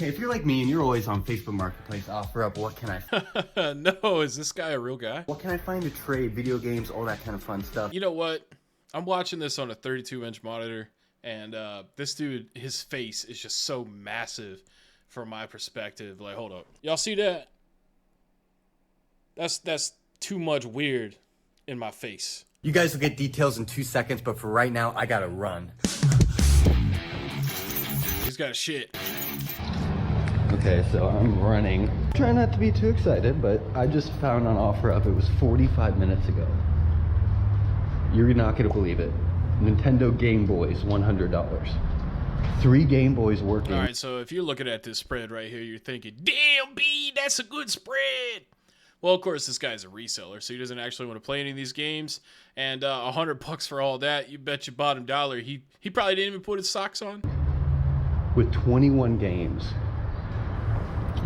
Hey, if you're like me and you're always on Facebook Marketplace, offer up, what can I... No, is this guy a real guy? What can I find to trade? Video games, all that kind of fun stuff. You know what? I'm watching this on a 32-inch monitor, and this dude, his face is just so massive from my perspective. Like, hold up. Y'all see that? That's too much weird in my face. You guys will get details in 2 seconds, but for right now, I gotta run. He's got shit. Okay, so I'm running. Try not to be too excited, but I just found on OfferUp, it was 45 minutes ago. You're not gonna believe it. Nintendo Game Boys, $100. 3 Game Boys working. All right, so if you're looking at this spread right here, you're thinking, damn, B, that's a good spread. Well, of course, this guy's a reseller, so he doesn't actually want to play any of these games. And $100 for all that, you bet your bottom dollar, he probably didn't even put his socks on. With 21 games.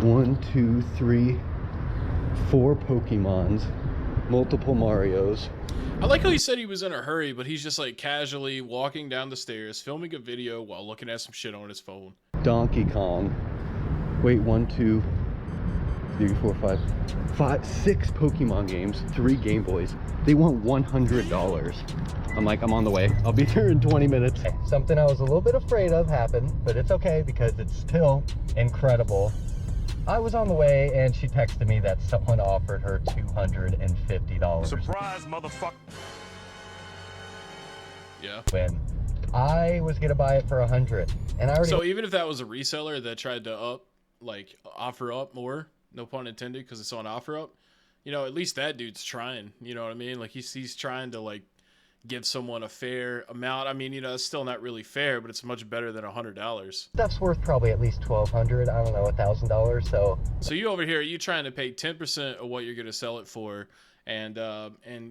1, 2, 3, 4 Pokemons, multiple Marios. I like how he said he was in a hurry, but he's just like casually walking down the stairs, filming a video while looking at some shit on his phone. Donkey Kong. Wait, 1, 2, 3, 4, 5, 6 Pokemon games, 3 Game Boys. They want $100. I'm like, I'm on the way. I'll be there in 20 minutes. Something I was a little bit afraid of happened, but it's okay because it's still incredible. I was on the way and she texted me that someone offered her $250. Surprise, motherfucker. Yeah. When I was gonna buy it for $100, and I already. So even if that was a reseller that tried to offer up more, no pun intended, because it's on OfferUp, you know, at least that dude's trying. You know what I mean? Like he's trying to like give someone a fair amount. I mean, you know, it's still not really fair, but it's much better than $100. Stuff's worth probably at least $1,200. I don't know, $1,000. So you over here, you trying to pay 10% of what you're gonna sell it for, and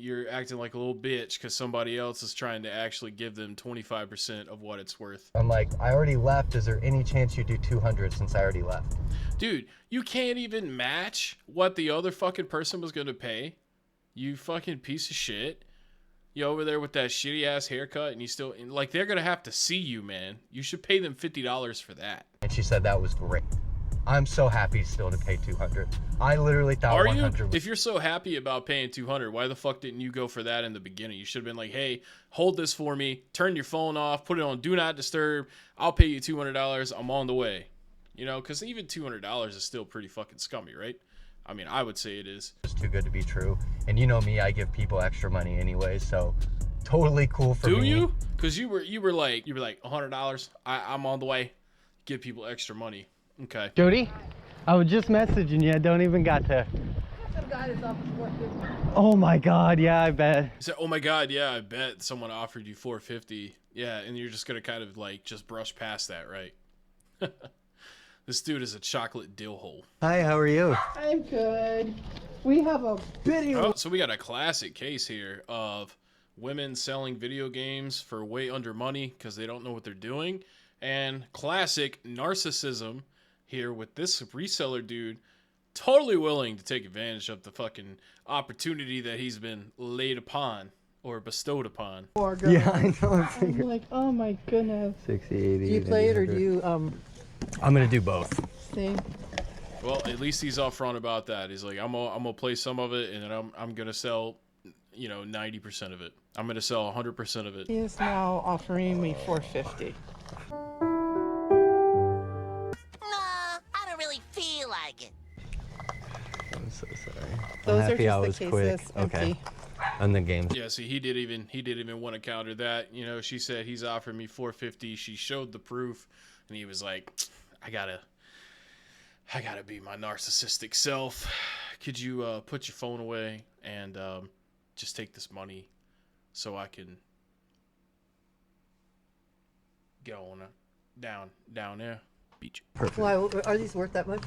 you're acting like a little bitch because somebody else is trying to actually give them 25% of what it's worth. I'm like, I already left. Is there any chance you do 200 since I already left? Dude, you can't even match what the other fucking person was gonna pay. You fucking piece of shit. You over there with that shitty ass haircut, and you still like they're gonna have to see you, man. You should pay them $50 for that. And she said that was great. I'm so happy still to pay 200. I literally thought Are 100 you? was... If you're so happy about paying 200, why the fuck didn't you go for that in the beginning? You should have been like, hey, hold this for me, turn your phone off, put it on do not disturb. I'll pay you $200. I'm on the way. You know, because even $200 is still pretty fucking scummy, right? I mean, I would say it is. It's too good to be true. And you know me, I give people extra money anyway, so totally cool for me. Do you? Because you were like $100. I'm on the way. Give people extra money. Okay. Jody, I was just messaging you. I don't even got to. Oh my God, yeah, I bet. He said, oh my God, yeah, I bet someone offered you $450. Yeah, and you're just gonna kind of like just brush past that, right? This dude is a chocolate dill hole. Hi, how are you? I'm good. We have a video. Oh, so we got a classic case here of women selling video games for way under money because they don't know what they're doing. And classic narcissism here with this reseller dude totally willing to take advantage of the fucking opportunity that he's been laid upon or bestowed upon. Yeah, I know. I'm like, oh my goodness. 60, 80. Do you play it or do you I'm gonna do both. see? Well, at least he's upfront about that. He's like, I'm gonna play some of it, and then I'm gonna sell, you know, 90% of it. I'm gonna sell 100% of it. He is now offering me $450. Nah, I don't really feel like it. I'm so sorry. Those are happy just I the was cases quick. empty. Okay. And the games. Yeah, see, he didn't even want to counter that. You know, she said he's offering me $450. She showed the proof, and he was like, I gotta be my narcissistic self. Could you put your phone away and just take this money so I can go on down there, beach. Perfect. Why are these worth that much?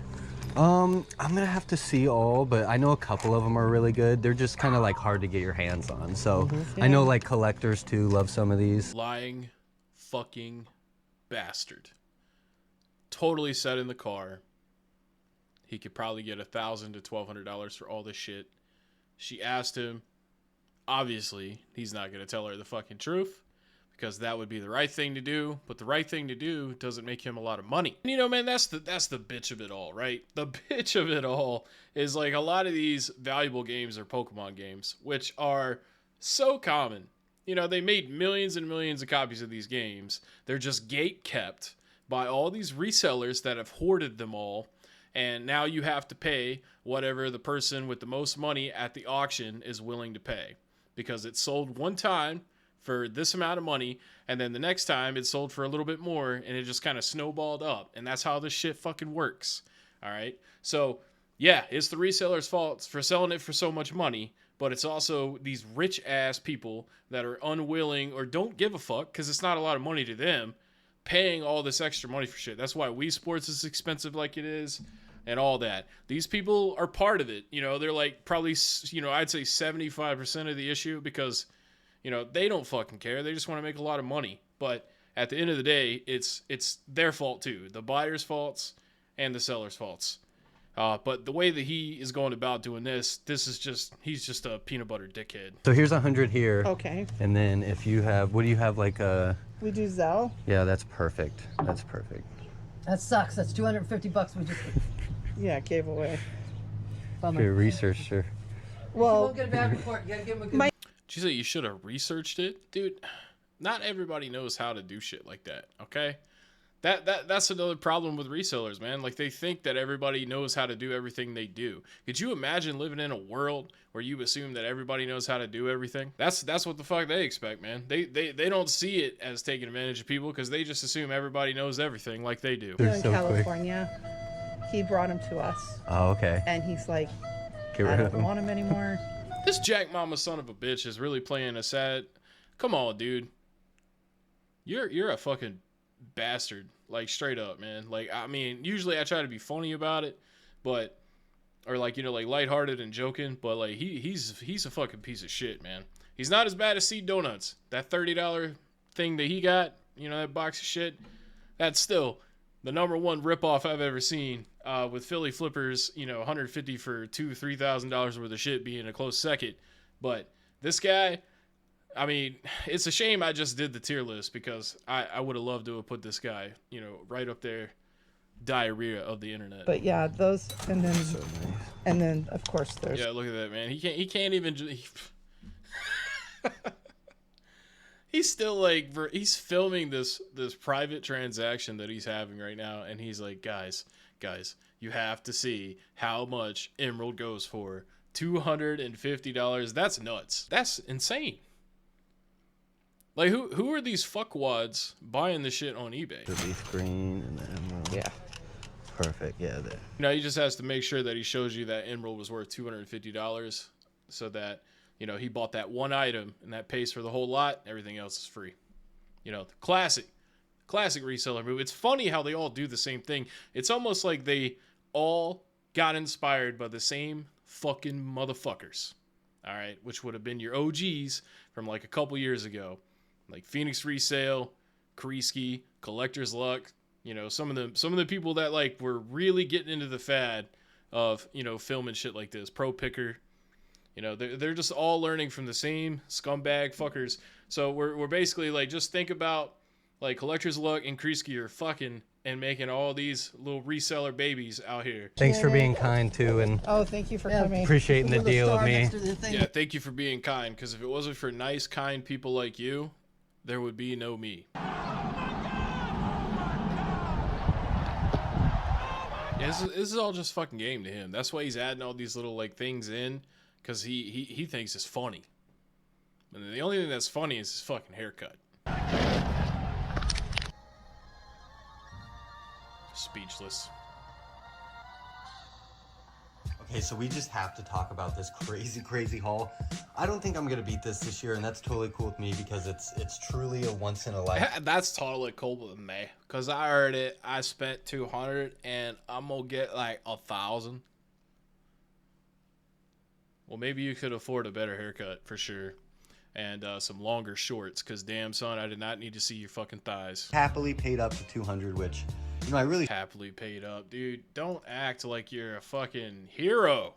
I'm gonna have to see all, but I know a couple of them are really good. They're just kind of like hard to get your hands on. So I know like collectors too love some of these. Lying fucking bastard. Totally said in the car he could probably get $1,000 to $1,200 for all this shit. She asked him. Obviously, he's not going to tell her the fucking truth because that would be the right thing to do, but the right thing to do doesn't make him a lot of money. And, you know, man, that's the bitch of it all, right? The bitch of it all is like a lot of these valuable games are Pokemon games, which are so common. You know, they made millions and millions of copies of these games. They're just gate kept by all these resellers that have hoarded them all. And now you have to pay whatever the person with the most money at the auction is willing to pay, because it's sold one time for this amount of money, and then the next time it's sold for a little bit more, and it just kind of snowballed up. And that's how this shit fucking works. All right. So yeah, it's the reseller's fault for selling it for so much money, but it's also these rich ass people that are unwilling or don't give a fuck, because it's not a lot of money to them, paying all this extra money for shit. That's why Wii Sports is expensive like it is, and all that. These people are part of it. You know, they're like probably, you know, I'd say 75% of the issue, because, you know, they don't fucking care. They just want to make a lot of money. But at the end of the day, it's their fault too. The buyer's faults and the seller's faults. But the way that he is going about doing this is just, he's just a peanut butter dickhead. So here's 100 here. Okay. And then if you have, what do you have, like a... We do Zelle. Yeah, that's perfect. That's perfect. That sucks. That's $250 we just Yeah, gave away. bummer. Your researcher. You Well, won't get a bad report. You gotta give him a good She said you should have researched it. Dude, not everybody knows how to do shit like that, okay? That's another problem with resellers, man. Like, they think that everybody knows how to do everything they do. Could you imagine living in a world where you assume that everybody knows how to do everything? That's what the fuck they expect, man. They don't see it as taking advantage of people, because they just assume everybody knows everything like they do. They're in so quick. California, he brought him to us, Oh, okay. and he's like, Get I rid of don't them. want him anymore. This Jack Mama son of a bitch is really playing a sad... Come on, dude. You're a fucking bastard. Like, straight up, man. Like, I mean, usually I try to be funny about it, but... Or, like, you know, like, lighthearted and joking, but, like, he's a fucking piece of shit, man. He's not as bad as Seed Donuts. That $30 thing that he got, you know, that box of shit, that's still the #1 ripoff I've ever seen, with Philly Flippers, you know, $150 for $2,000-$3,000 worth of shit being a close second. But this guy, I mean, it's a shame I just did the tier list, because I would have loved to have put this guy, you know, right up there, diarrhea of the internet. But yeah, those, and then of course there's. Yeah, look at that, man. He can't even. He's still like, he's filming this private transaction that he's having right now, and he's like, guys, you have to see how much Emerald goes for. $250. That's nuts. That's insane. Like, who are these fuckwads buying this shit on eBay? The leaf green and the emerald. Yeah. Perfect. Yeah, there. You know, he just has to make sure that he shows you that Emerald was worth $250, so that, you know, he bought that one item and that pays for the whole lot. Everything else is free. You know, classic reseller move. It's funny how they all do the same thing. It's almost like they all got inspired by the same fucking motherfuckers. All right, which would have been your OGs from like a couple years ago, like Phoenix Resale, Kreisky, Collector's Luck. You know, some of the people that like were really getting into the fad of, you know, filming shit like this. Pro Picker. You know, they're just all learning from the same scumbag fuckers. So we're basically like, just think about like Collector's Luck and Kreisky are fucking and making all these little reseller babies out here. Thanks for being kind too, and Oh, thank you for coming. appreciating the Little deal with star me. next to the thing. Yeah, thank you for being kind, because if it wasn't for nice, kind people like you, there would be no me. Yeah, this is all just fucking game to him. That's why he's adding all these little like things in, because he thinks it's funny. And the only thing that's funny is his fucking haircut. Speechless. Okay, so we just have to talk about this crazy haul. I don't think I'm gonna beat this year, and that's totally cool with me, because it's truly a once in a life. That's totally cool with me, because I heard it. I spent 200 and I'm gonna get like 1,000. Well, maybe you could afford a better haircut for sure, and some longer shorts, because damn son, I did not need to see your fucking thighs. Happily paid up to 200, which, you know, I really Happily paid up, dude. Don't act like you're a fucking hero.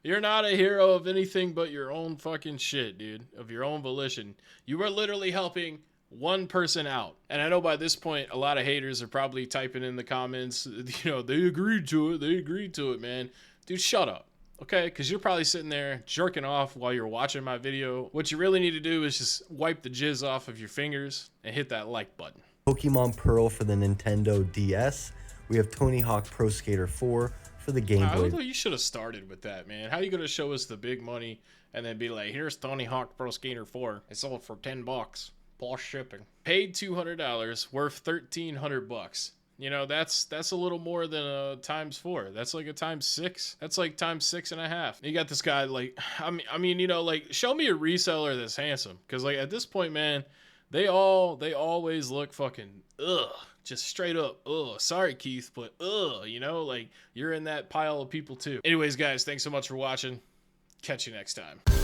You're not a hero of anything but your own fucking shit, dude. Of your own volition. You are literally helping One person out. And I know by this point, a lot of haters are probably typing in the comments, you know, they agreed to it. They agreed to it, man. Dude, shut up. Okay? Because you're probably sitting there jerking off while you're watching my video. What you really need to do is just wipe the jizz off of your fingers and hit that like button. Pokemon Pearl for the Nintendo DS. We have Tony Hawk Pro Skater 4 for the Game Boy. You should have started with that, man. How you going to show us the big money and then be like, here's Tony Hawk Pro Skater 4. It sold for $10. Plus shipping. Paid $200, worth $1,300. You know, that's a little more than a ×4. That's like a ×6. That's like ×6.5. You got this guy, like, I mean, you know, like, show me a reseller that's handsome. Because, like, at this point, man, they always look fucking, ugh. Just straight up, ugh. Sorry, Keith, but ugh, you know, like, you're in that pile of people, too. Anyways, guys, thanks so much for watching. Catch you next time.